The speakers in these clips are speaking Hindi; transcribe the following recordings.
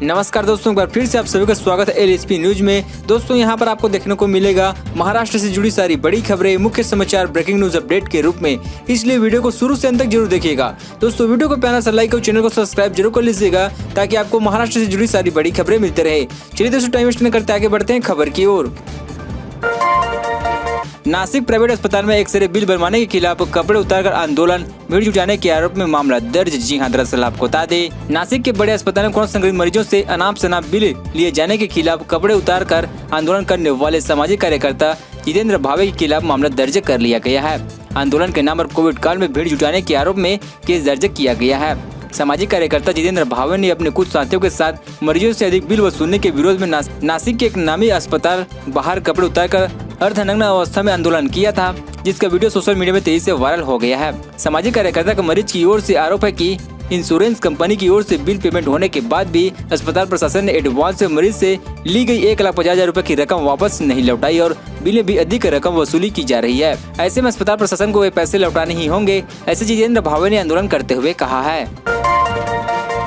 नमस्कार दोस्तों, एक बार फिर से आप सभी का स्वागत है एलएसपी न्यूज में। दोस्तों यहाँ पर आपको देखने को मिलेगा महाराष्ट्र से जुड़ी सारी बड़ी खबरें, मुख्य समाचार, ब्रेकिंग न्यूज अपडेट के रूप में, इसलिए वीडियो को शुरू से अंत तक जरूर देखिएगा। दोस्तों वीडियो को प्यारा सा लाइक और चैनल को सब्सक्राइब जरूर कर लीजिएगा ताकि आपको महाराष्ट्र से जुड़ी सारी बड़ी खबरें मिलते रहे। चलिए दोस्तों टाइम वेस्ट न करते आगे बढ़ते हैं खबर की ओर। नासिक प्राइवेट अस्पताल में एक्सरे बिल बनवाने के खिलाफ कपड़े उतारकर आंदोलन, भीड़ जुटाने के आरोप में मामला दर्ज। जी हां, दरअसल आपको बता दें, नासिक के बड़े अस्पताल में कोरोना संक्रमित मरीजों से अनाप शनाप बिल लिए जाने के खिलाफ कपड़े उतारकर आंदोलन करने वाले सामाजिक कार्यकर्ता जितेंद्र भावे के खिलाफ मामला दर्ज कर लिया गया है। आंदोलन के नाम पर कोविड काल में भीड़ जुटाने के आरोप में केस दर्ज किया गया है। सामाजिक कार्यकर्ता जितेंद्र भावे ने अपने कुछ साथियों के साथ मरीजों से अधिक बिल वसूलने के विरोध में नासिक के एक नामी अस्पताल बाहर कपड़े उतारकर अर्धनग्न अवस्था में आंदोलन किया था, जिसका वीडियो सोशल मीडिया में तेजी से वायरल हो गया है। सामाजिक कार्यकर्ता का मरीज की ओर से आरोप है कि इंश्योरेंस कंपनी की ओर से बिल पेमेंट होने के बाद भी अस्पताल प्रशासन ने एडवांस में मरीज से ली गई 1,50,000 रुपए की रकम वापस नहीं लौटाई और बिल में भी अधिक रकम वसूली की जा रही है। ऐसे में अस्पताल प्रशासन को वे पैसे लौटाने ही होंगे, ऐसे जितेंद्र भावे ने आंदोलन करते हुए कहा है।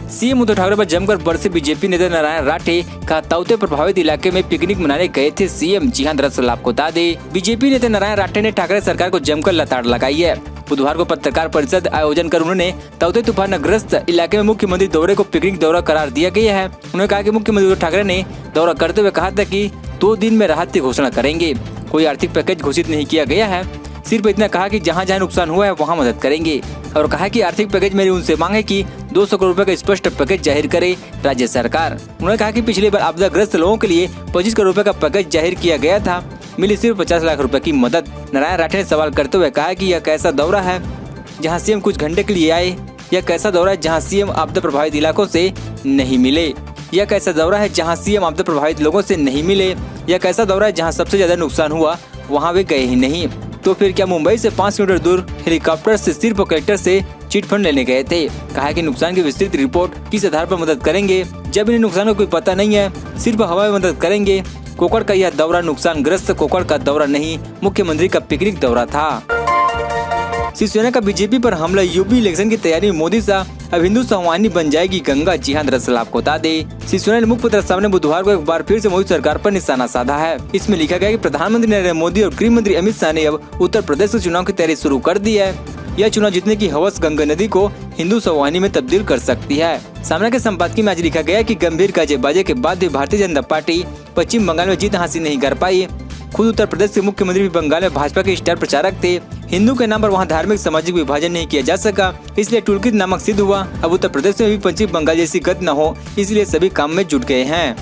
सीएम उद्धव ठाकरे पर जमकर बरसे बीजेपी नेता नारायण राठे का ताउते प्रभावित इलाके में पिकनिक मनाने गए थे सीएम। जी हां, दरअसल आपको बता दें, बीजेपी नेता नारायण राठे ने ठाकरे सरकार को जमकर लताड़ लगाई है। बुधवार को पत्रकार परिषद आयोजन कर उन्होंने ताउते तूफान ग्रस्त इलाके में मुख्यमंत्री दौरे को पिकनिक दौरा करार दिया गया है। उन्होंने कहा कि मुख्यमंत्री उद्धव ठाकरे ने दौरा करते हुए कहा था कि 2 दिन में राहत की घोषणा करेंगे। कोई आर्थिक पैकेज घोषित नहीं किया गया है, सिर्फ इतना कहा कि जहां जहां नुकसान हुआ है वहां मदद करेंगे और कहा कि आर्थिक पैकेज मेरी उनसे मांगे कि 200 करोड़ रुपए का स्पष्ट पैकेज जाहिर करे राज्य सरकार। उन्होंने कहा कि पिछली बार आपदाग्रस्त लोगों के लिए 25 करोड़ रुपए का पैकेज जाहिर किया गया था, मिली सिर्फ 50 लाख रुपए की मदद। नारायण राठे ने सवाल करते हुए कहा कि यह कैसा दौरा है जहां सीएम कुछ घंटे के लिए आए, यह कैसा दौरा है जहां सीएम आपदा प्रभावित इलाकों से नहीं मिले, यह कैसा दौरा है जहां सीएम आपदा प्रभावित लोगों से नहीं मिले, यह कैसा दौरा है जहां सबसे ज्यादा नुकसान हुआ वहां वे गए ही नहीं। तो फिर क्या मुंबई से 5 किलोमीटर दूर हेलीकॉप्टर से सिर्फ कलेक्टर से चिट फंड लेने गए थे? कहा कि नुकसान की विस्तृत रिपोर्ट किस आधार पर मदद करेंगे जब इन्हें नुकसान का कोई पता नहीं है, सिर्फ हवा में मदद करेंगे। कोकड़ का यह दौरा नुकसान ग्रस्त कोकड़ का दौरा नहीं, मुख्यमंत्री का पिकनिक दौरा था। शिवसेना का बीजेपी पर हमला, यूपी इलेक्शन की तैयारी में मोदी शाह, अब हिंदू संवाहिनी बन जाएगी गंगा। जी हां, दरअसल आपको बता दें, शिवसेना ने मुखपत्र सामने बुधवार को एक बार फिर से मोदी सरकार पर निशाना साधा है। इसमें लिखा गया कि प्रधानमंत्री नरेंद्र मोदी और गृह मंत्री अमित शाह ने अब उत्तर प्रदेश के चुनाव की तैयारी शुरू कर दी है। यह चुनाव जीतने की हवस गंगा नदी को हिंदू संवाहिनी में तब्दील कर सकती है। सामना के संपादकीय में आज लिखा गया कि गंभीर गाजेबाजी के बाद भी भारतीय जनता पार्टी पश्चिम बंगाल में जीत हासिल नहीं कर पाई। खुद उत्तर प्रदेश के मुख्यमंत्री भी बंगाल में भाजपा के स्टार प्रचारक थे। हिंदू के नाम पर वहां धार्मिक सामाजिक विभाजन नहीं किया जा सका, इसलिए टूलकिट नामक सिद्ध हुआ। अब उत्तर प्रदेश में भी पश्चिम बंगाल जैसी गति न हो, इसलिए सभी काम में जुट गए हैं।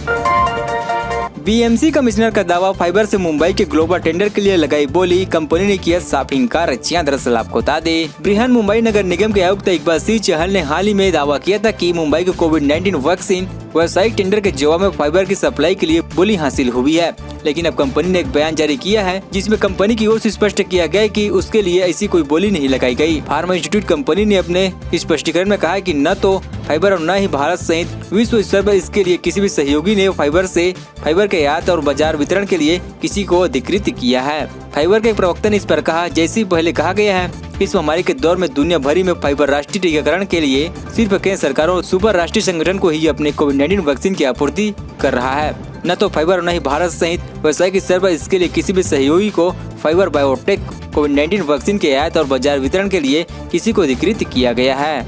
बीएमसी कमिश्नर का दावा, फाइबर से मुंबई के ग्लोबल टेंडर के लिए लगाई बोली, कंपनी ने किया साफ इंकार। दरअसल आपको बता दें, बृहन मुंबई नगर निगम के आयुक्त इकबाल सिंह चहल ने हाल ही में दावा किया था कि मुंबई को कोविड-19 वैक्सीन व्यावसायिक टेंडर के जवाब में फाइबर की सप्लाई के लिए बोली हासिल हुई है। लेकिन अब कंपनी ने एक बयान जारी किया है जिसमें कंपनी की ओर से स्पष्ट किया गया है कि उसके लिए ऐसी कोई बोली नहीं लगाई गई। फार्मा इंस्टीट्यूट कंपनी ने अपने स्पष्टीकरण में कहा है कि न तो फाइबर और न ही भारत सहित विश्व स्तर पर इसके लिए किसी भी सहयोगी ने फाइबर के आयात और बाजार वितरण के लिए किसी को अधिकृत किया है। फाइबर के एक प्रवक्ता ने इस पर कहा, जैसे पहले कहा गया है, इस महामारी के दौर में दुनिया भरी में फाइबर राष्ट्रीय टीकाकरण के लिए सिर्फ केंद्र सरकारों और सुपर राष्ट्रीय संगठन को ही अपने कोविड-19 वैक्सीन की आपूर्ति कर रहा है। न तो फाइबर और न ही भारत सहित व्यावसायिक स्तर पर इसके लिए किसी भी सहयोगी को फाइबर बायोटेक कोविड-19 वैक्सीन के आयात और बाजार वितरण के लिए किसी को अधिकृत किया गया है।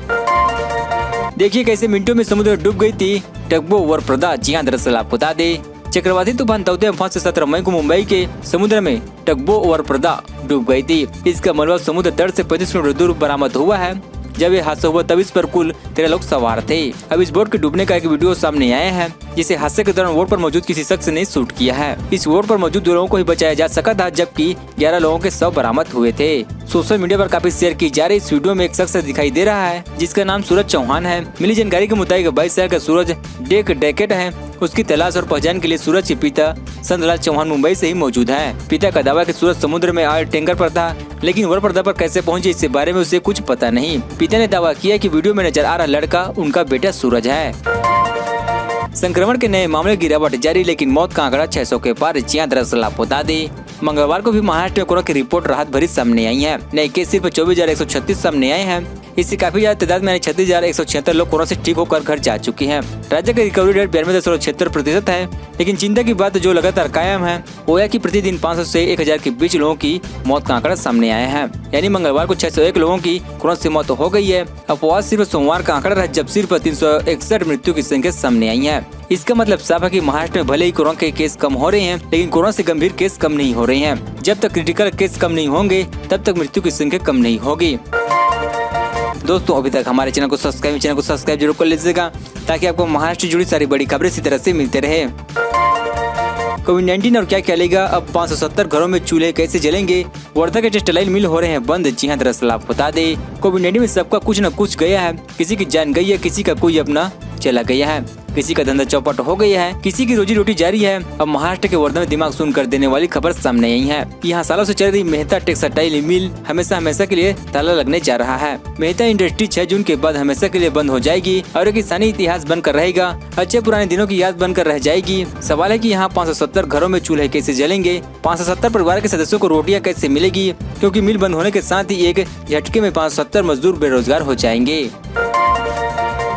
देखिए कैसे मिनटों में समुद्र डूब गई थी टग्बो वरप्रदा। जी हां, दरअसल आपको बता दें, चक्रवाती तूफान ताउते अम्फान से 17 मई को मुंबई के समुद्र में टग्बो वरप्रदा डूब गई थी। इसका मलबा समुद्र तट से 35 किलोमीटर दूर बरामद हुआ है। जब ये हादसा हुआ तब इस पर कुल 13 लोग सवार थे। अब इस बोट के डूबने का एक वीडियो सामने आया है जिसे हादसे के दौरान बोट पर मौजूद किसी शख्स ने शूट किया है। इस बोट पर मौजूद 2 लोगों को ही बचाया जा सका था, जबकि 11 लोगों के शव बरामद हुए थे। सोशल मीडिया पर काफी शेयर की जा रही इस वीडियो में एक शख्स दिखाई दे रहा है जिसका नाम सूरज चौहान है। मिली जानकारी के मुताबिक 22 साल का सूरज डेकेट है। उसकी तलाश और पहचान के लिए सूरज के पिता संतलाल चौहान मुंबई से ही मौजूद है। पिता का दावा कि सूरज समुद्र में आए टैंकर पर था, लेकिन वरप्रदा पर कैसे पहुंचे इसके बारे में उसे कुछ पता नहीं। पिता ने दावा किया कि वीडियो में नजर आ रहा लड़का उनका बेटा सूरज है। संक्रमण के नए मामले गिरावट जारी, लेकिन मौत का आंकड़ा 600 के पार। दरअसल आपको बता दें, मंगलवार को भी महाराष्ट्र में कोरोना की रिपोर्ट राहत भरी सामने आई है। नए केस सिर्फ 24,136 सामने आए हैं। इससे काफी ज्यादा तादाद में 36,176 लोग कोरोना से ठीक होकर घर जा चुके हैं। राज्य का रिकवरी रेट 92.76% है। लेकिन चिंता की बात जो लगातार कायम है वो है कि प्रतिदिन 500 से 1000 के बीच लोगों की मौत का आंकड़ा सामने आया है। यानी मंगलवार को 601 लोगों की कोरोना से मौत हो गई है। अपवाद सिर्फ सोमवार का आंकड़ा रहा जब सिर्फ 361 मृत्यु की संख्या सामने आई है। इसका मतलब साफ है कि महाराष्ट्र में भले ही कोरोना के केस कम हो रहे हैं, लेकिन कोरोना से गंभीर केस कम नहीं हो रहे हैं। जब तक क्रिटिकल केस कम नहीं होंगे तब तक मृत्यु की संख्या कम नहीं होगी। दोस्तों अभी तक हमारे चैनल को सब्सक्राइब जरूर कर लीजिएगा ताकि आपको महाराष्ट्र से जुड़ी सारी बड़ी खबरें इसी तरह से मिलते रहे। कोविड-19 और क्या क्या लेगा, अब 570 घरों में चूल्हे कैसे जलेंगे, वर्धा के टेक्सटाइल मिल हो रहे हैं बंद। जी हाँ, दरअसल आपको बता दें कोविड-19 में सबका कुछ न कुछ गया है। किसी की जान गई है, किसी का कोई अपना चला गया है, किसी का धंधा चौपट हो गया है, किसी की रोजी रोटी जारी है। अब महाराष्ट्र के वर्धा में दिमाग सुन कर देने वाली खबर सामने आई है। यहाँ सालों से चल रही मेहता टेक्सटाइल मिल हमेशा के लिए ताला लगने जा रहा है। मेहता इंडस्ट्री 6 जून के बाद हमेशा के लिए बंद हो जाएगी और एक किसानी इतिहास बनकर रहेगा। अच्छे पुराने दिनों की याद बनकर रह जाएगी। सवाल है कि यहाँ 570 घरों में चूल्हे कैसे जलेंगे, 570 परिवार के सदस्यों को रोटियां कैसे मिलेगी, क्योंकि मिल बंद होने के साथ ही एक झटके में 570 मजदूर बेरोजगार हो जाएंगे।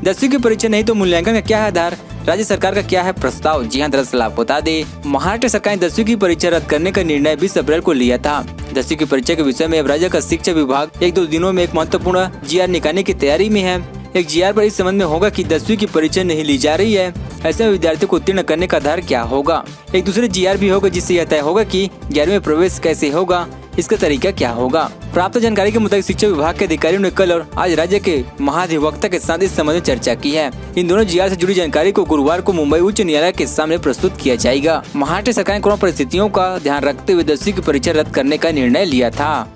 10वीं की परीक्षा नहीं तो मूल्यांकन का क्या है आधार, राज्य सरकार का क्या है प्रस्ताव। जी हाँ, दरअसल आपको बता दें महाराष्ट्र सरकार ने 10वीं की परीक्षा रद्द करने का निर्णय 20 अप्रैल को लिया था। 10वीं की परीक्षा के विषय में अब राज्य का शिक्षा विभाग 1-2 दिनों में एक महत्वपूर्ण GR निकालने की तैयारी में है। एक GR पर इस संबंध में होगा कि 10वीं की परीक्षा नहीं ली जा रही है, ऐसे में विद्यार्थियों को उत्तीर्ण करने का आधार क्या होगा। एक दूसरे GR भी होगा जिससे यह तय होगा कि 11वीं में प्रवेश कैसे होगा, इसका तरीका क्या होगा। प्राप्त जानकारी के मुताबिक शिक्षा विभाग के अधिकारियों ने कल और आज राज्य के महाधिवक्ता के साथ इस संबंध में चर्चा की है। इन दोनों GR से जुड़ी जानकारी को गुरुवार को मुंबई उच्च न्यायालय के सामने प्रस्तुत किया जाएगा। महाराष्ट्र सरकार ने कोरोना परिस्थितियों का ध्यान रखते हुए 10वीं की परीक्षा रद्द करने का निर्णय लिया था।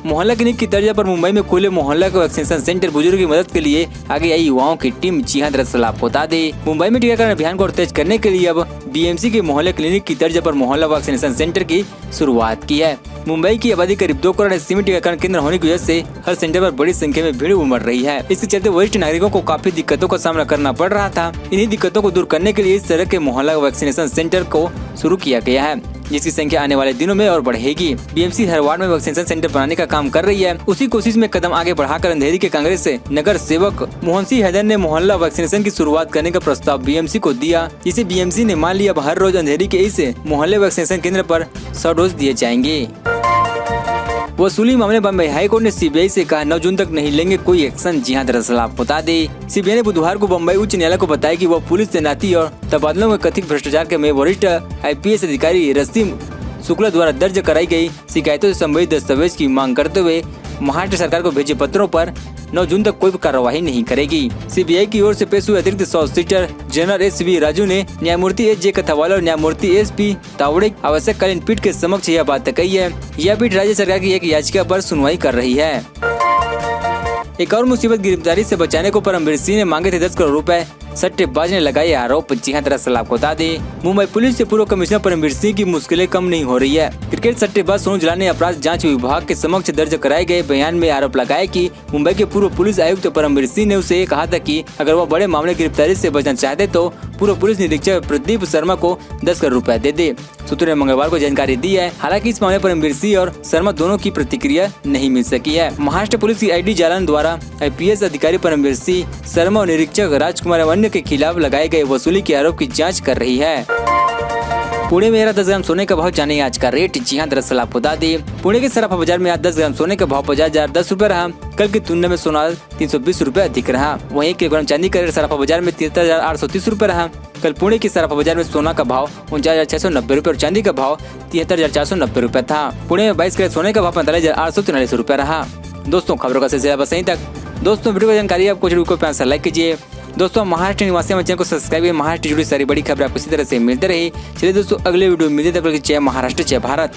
मोहल्ला क्लिनिक की तर्ज पर मुंबई में खुले मोहल्ला का वैक्सीनेशन सेंटर, बुजुर्ग की मदद के लिए आगे आई युवाओं की टीम। जी हाँ, दरअसल आपको बता दें मुंबई में टीकाकरण अभियान को और तेज करने के लिए अब BMC के मोहल्ला क्लिनिक की तर्ज पर मोहल्ला वैक्सीनेशन सेंटर की शुरुआत की है। मुंबई की आबादी करीब 2 करोड़ सीमित टीकाकरण केंद्र होने की वजह से हर सेंटर पर बड़ी संख्या में भीड़ उमड़ रही है। इसके चलते वरिष्ठ नागरिकों को काफी दिक्कतों का सामना करना पड़ रहा था। इन्हीं दिक्कतों को दूर करने के लिए इस तरह के मोहल्ला वैक्सीनेशन सेंटर को शुरू किया गया है, जिसकी संख्या आने वाले दिनों में और बढ़ेगी। BMC हर वार्ड में वैक्सीनेशन सेंटर बनाने का काम कर रही है। उसी कोशिश में कदम आगे बढ़ाकर अंधेरी के कांग्रेस से नगर सेवक मोहन सिंह हैदर ने मोहल्ला वैक्सीनेशन की शुरुआत करने का प्रस्ताव BMC को दिया, जिसे BMC ने मान लिया। अब हर रोज अंधेरी के इस मोहल्ले वैक्सीनेशन केंद्र पर 100 डोज दिए जाएंगे। वसूली मामले बम्बई हाईकोर्ट ने CBI से कहा 9 जून तक नहीं लेंगे कोई एक्शन। जी हाँ, दरअसल आपको बता दें CBI ने बुधवार को बम्बई उच्च न्यायालय को बताया कि वह पुलिस तैनाती और तबादलों में कथित भ्रष्टाचार के में वरिष्ठ IPS अधिकारी रसीम शुक्ला द्वारा दर्ज कराई गई शिकायतों से संबंधित दस्तावेज की मांग करते हुए महाराष्ट्र सरकार को भेजे पत्रों पर 9 जून तक कोई कार्रवाई नहीं करेगी। CBI की ओर से पेश हुए अतिरिक्त सॉलिसिटर जनरल SV राजू ने न्यायमूर्ति HJ कथावाला और न्यायमूर्ति SP तावड़े आवश्यककालीन पीठ के समक्ष यह बात कही है। यह पीठ राज्य सरकार की एक याचिका पर सुनवाई कर रही है। एक और मुसीबत, गिरफ्तारी से बचाने को परमवीर सिंह ने मांगे थे 10 करोड़ रुपए, सट्टेबाज ने लगाए आरोप। जी हाँ, दरअसल आपको बता दें मुंबई पुलिस से पूर्व कमिश्नर परमवीर सिंह की मुश्किलें कम नहीं हो रही है। क्रिकेट सट्टेबाज सोनू जला ने अपराध जांच विभाग के समक्ष दर्ज कराए गए बयान में आरोप लगाया कि मुंबई के पूर्व पुलिस आयुक्त परमवीर सिंह ने उसे कहा था कि अगर वह बड़े मामले गिरफ्तारी से बचना चाहते तो पूर्व पुलिस निरीक्षक प्रदीप शर्मा को 10 करोड़ रुपए दे दे। सूत्रों ने मंगलवार को जानकारी दी है। हालांकि इस मामले पर परमवीर सिंह और शर्मा दोनों की प्रतिक्रिया नहीं मिल सकी है। महाराष्ट्र पुलिस की ID जालन द्वारा IPS अधिकारी परमवीर सिंह, शर्मा और निरीक्षक राजकुमार अन्य के खिलाफ लगाए गए वसूली के आरोप की जांच कर रही है। पुणे में 10 ग्राम सोने का भाव जाने आज का रेट। जी हाँ, दरअसल आपको बता दें पुणे के सराफा बाजार में आज 10 ग्राम सोने का भाव 50,010 रुपए रहा। कल की तुलना में सोना 320 रुपए अधिक रहा। वहीं 1 किलोग्राम चांदी का रेट सराफा बाजार में 73,830 रुपए रहा। कल पुणे की सराफा बाजार में सोना का भाव 49,690 रुपए और चांदी का भाव 73,490 रुपए था। पुणे में 22 कैरेट सोने का भाव 45,843 रुपए रहा। दोस्तों, खबरों का सिलसिला बस यहीं तक। दोस्तों, वीडियो की जानकारी आपको जरूर प्यार से लाइक कीजिए। दोस्तों, महाराष्ट्र निवासी हमारे चैनल को सब्सक्राइब करिए। महाराष्ट्र जुड़ी सारी बड़ी खबर आपको इसी तरह से मिलते रहे। चलिए दोस्तों, अगले वीडियो में मिलते हैं। तब तक जय महाराष्ट्र, जय भारत।